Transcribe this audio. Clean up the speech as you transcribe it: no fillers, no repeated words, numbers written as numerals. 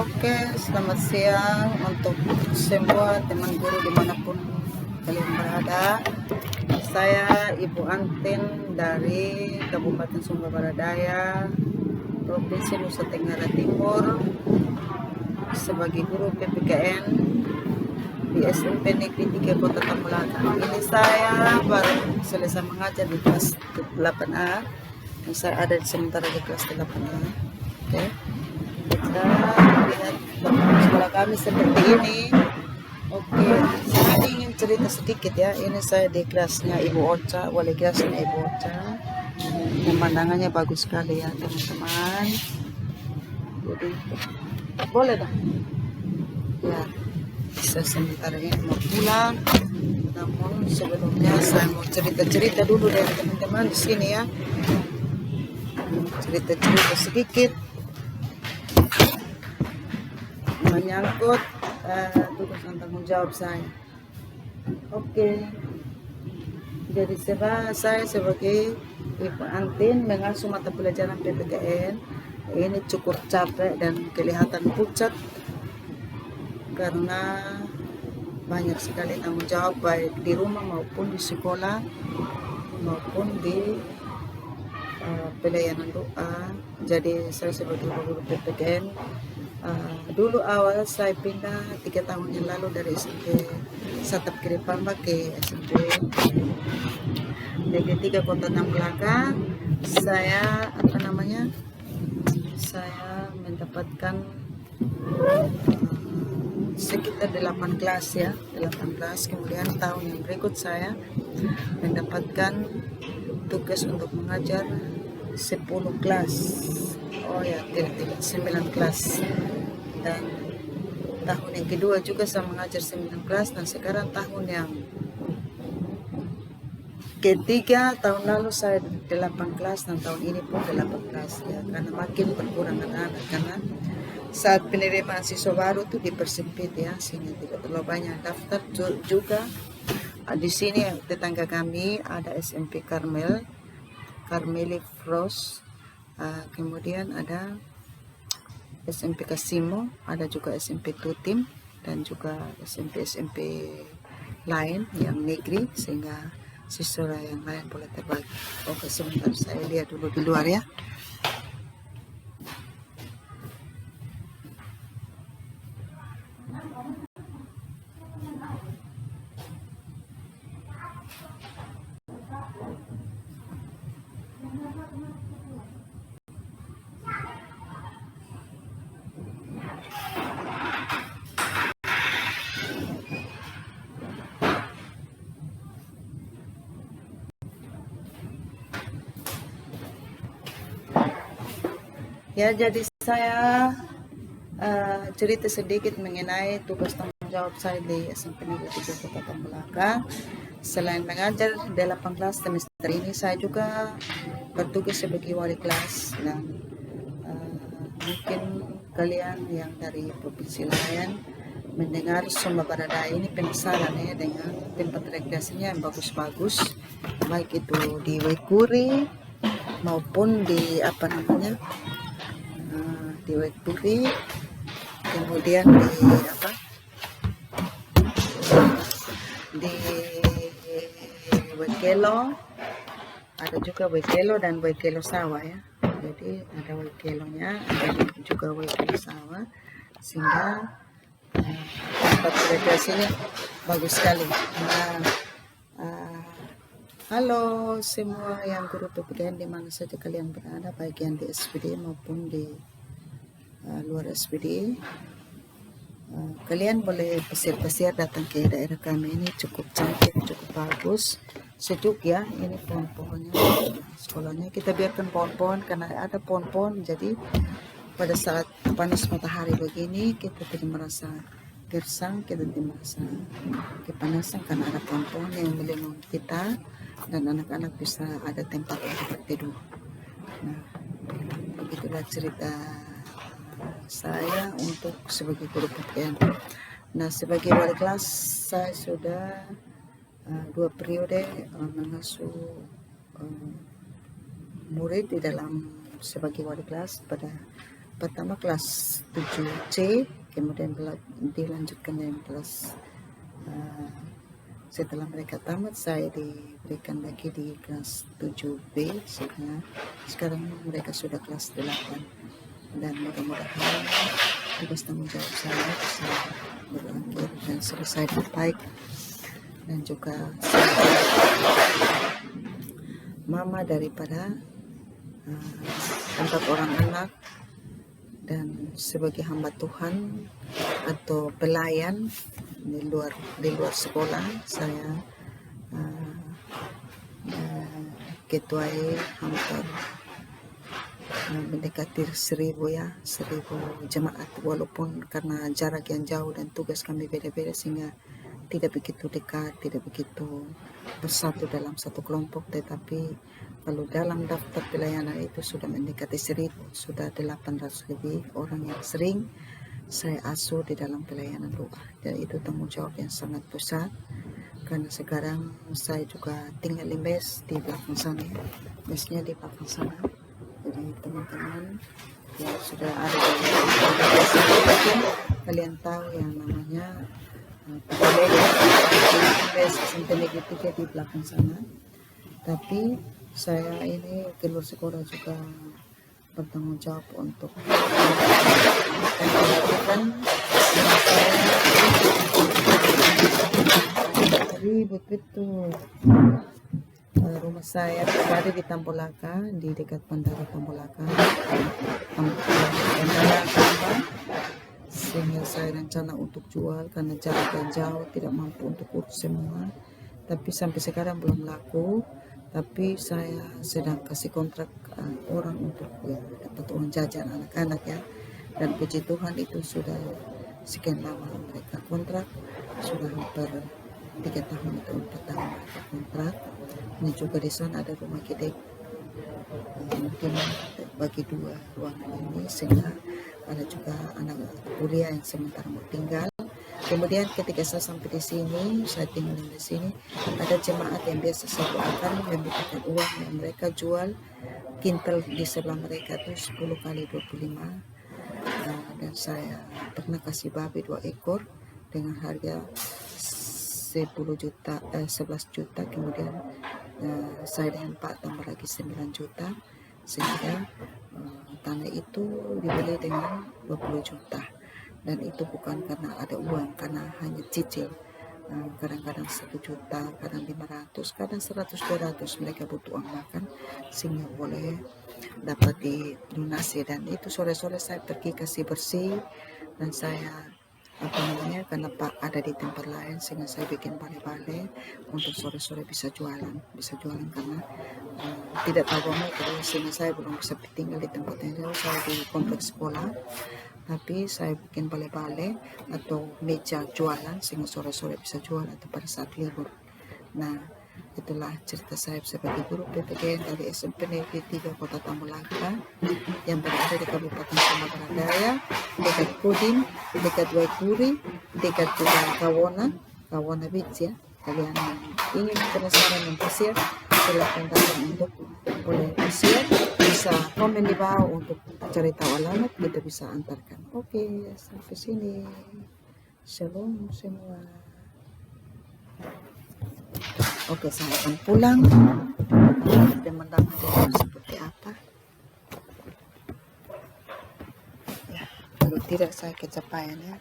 Oke, selamat siang untuk semua teman guru dimanapun kalian berada. Saya Ibu Antin dari Kabupaten Sumba Barat Daya, Provinsi Nusa Tenggara Timur, sebagai guru PPKN di SMP Negeri 3 Kota Tamalaka. Ini saya baru selesai mengajar di kelas 8A, dan saya ada sementara di kelas 8A. Oke. Kita lihat sekolah kami seperti ini. Oke, saya ingin cerita sedikit ya. Ini saya di kelasnya Ibu Ocha, wali kelasnya Ibu Ocha. Pemandangannya bagus sekali ya teman-teman. Jadi boleh dah. Ya, saya sementara ini mau pulang. Namun sebelumnya saya mau cerita-cerita dulu dari teman-teman di sini ya. Cerita-cerita sedikit menyangkut tugas dan tanggung jawab saya. Oke. Jadi saya sebagai Ibu Antin mengasuh mata pelajaran PPKN ini cukup capek dan kelihatan pucat karena banyak sekali tanggung jawab baik di rumah maupun di sekolah maupun di pelayanan doa. Jadi saya sebagai guru PPKN dulu awal saya pindah 3 tahun yang lalu dari SMP Satap Kiripamba ke SMP Negeri 3 Kota Tamalaka. Saya saya mendapatkan sekitar 8 kelas ya, 8 kelas. Kemudian tahun yang berikut saya mendapatkan tugas untuk mengajar 10 kelas. Oh ya, tidak 9 kelas. Dan tahun yang kedua juga saya mengajar 9 kelas, dan sekarang tahun yang ketiga. Tahun lalu saya 8 kelas dan tahun ini pun 8 kelas ya, karena makin berkurang anak-anak karena saat penerimaan siswa baru itu dipersempit ya, sehingga tidak terlalu banyak daftar. Juga di sini tetangga kami ada SMP Carmeli Frost, kemudian ada SMP Kasimo, ada juga SMP Tutim, dan juga SMP lain yang negeri, sehingga siswa yang lain boleh terbagi. Oke, sebentar saya lihat dulu di luar ya. Ya, jadi saya cerita sedikit mengenai tugas tanggung jawab saya di SMP Negeri 3 Kota Tamalaka. Selain mengajar 8 kelas semester ini, saya juga bertugas sebagai wali kelas. Dan mungkin kalian yang dari provinsi lain mendengar Sumba Barat Daya ini penasaran ya dengan tempat rekreasinya yang bagus-bagus, baik itu di Waikuri maupun di di Waikuri, kemudian di Waikelo, ada juga Waikelo dan Waikelo Sawah ya. Jadi ada Waikelonya, ada juga Waikelo Sawah, sehingga tempat rekreasinya bagus sekali. Halo semua yang guru PPKN di mana saja kalian berada, baik yang di SPD maupun di luar SPD. Kalian boleh pesir-pesir datang ke daerah kami ini, cukup cantik, cukup bagus, sejuk ya. Ini pohon-pohonnya, sekolahnya kita biarkan pohon-pohon karena ada pohon-pohon, jadi pada saat panas matahari begini kita tidak merasa gersang, kita tidak merasa kepanasan karena ada pohon-pohon yang melindungi kita dan anak-anak bisa ada tempat untuk bertidur. Nah, begitulah cerita saya untuk sebagai guru PPKN. Nah, sebagai wali kelas saya sudah 2 periode mengasuh murid di dalam sebagai wali kelas pada pertama kelas 7C, kemudian dilanjutkan dengan kelas setelah mereka tamat saya diberikan lagi di kelas 7B, sehingga sekarang mereka sudah kelas 8, dan mudah-mudahan tugas tanggung jawab saya bisa berakhir dan selesai dengan baik. Dan juga mama daripada 4 orang anak, dan sebagai hamba Tuhan atau pelayan di luar sekolah, saya ketuai hampir mendekati 1000 jemaat, walaupun karena jarak yang jauh dan tugas kami beda-beda sehingga tidak begitu dekat, tidak begitu bersatu dalam satu kelompok, tetapi kalau dalam daftar pelayanan itu sudah mendekati 1000, sudah 800 lebih orang yang sering saya asuh di dalam pelayanan doa. Dan itu tanggung jawab yang sangat besar, karena sekarang saya juga tinggal di mes di belakang sana, mesnya di belakang sana. Jadi teman-teman yang sudah ada di kalian tahu yang namanya mes SMP Negeri 3 di belakang sana. Tapi saya ini keluar sekolah juga bertanggung jawab untuk melakukan ribut betul. Rumah saya berada di Tambolaka, di dekat Bandara Tambolaka, sehingga saya rencana untuk jual karena jarak yang jauh, tidak mampu untuk urus semua. Tapi sampai sekarang belum laku. Tapi saya sedang kasih kontrak orang untuk dapat uang jajan anak-anak ya. Dan puji Tuhan itu sudah sekian lama mereka kontrak, sudah hampir 3 tahun atau 4 tahun mereka kontrak. Ini juga di sana ada rumah kedek, mungkin bagi 2 ruangan ini, sehingga ada juga anak kuliah yang sementara mau tinggal. Kemudian ketika saya sampai di sini, saya tinggal di sini, ada jemaat yang biasa saya doakan membutuhkan uang yang mereka jual kintal di sebelah mereka itu 10 kali 25. Dan saya pernah kasih babi 2 ekor dengan harga 11 juta, kemudian saya dengan Pak tambah lagi 9 juta, sehingga tanah itu dibeli dengan 20 juta. Dan itu bukan karena ada uang, karena hanya cicil. Kadang-kadang 1 juta, kadang 500, kadang 100, 200 mereka butuh uang makan, sehingga boleh dapat dilunasi. Dan itu sore-sore saya pergi kasih bersih, dan saya karena Pak ada di tempat lain, sehingga saya bikin balai-balai untuk sore-sore bisa jualan karena tidak tahu motor, sehingga saya belum bisa tinggal di tempat yang jauh, saya di kompleks sekolah. Tapi saya bikin balai-balai atau meja jualan sehingga sore-sore bisa jual atau pada saat libur. Nah, itulah cerita saya sebagai guru PPKN dari SMP Negeri 3 Kota Tambolaka yang berada di Kabupaten Sumba Barat Daya, dekat Kodim, dekat Waikuri, dekat juga Kawana Beach ya. Kalian ingin penasaran dan pasir, silakan datang untuk boleh pasir, bisa komen di bawah untuk cari tahu alamat, kita bisa antarkan. Oke, sampai sini. Shalom semua. Oke, saya akan pulang. Teman-teman seperti apa? Ya, kalau tidak saya kecapean ya.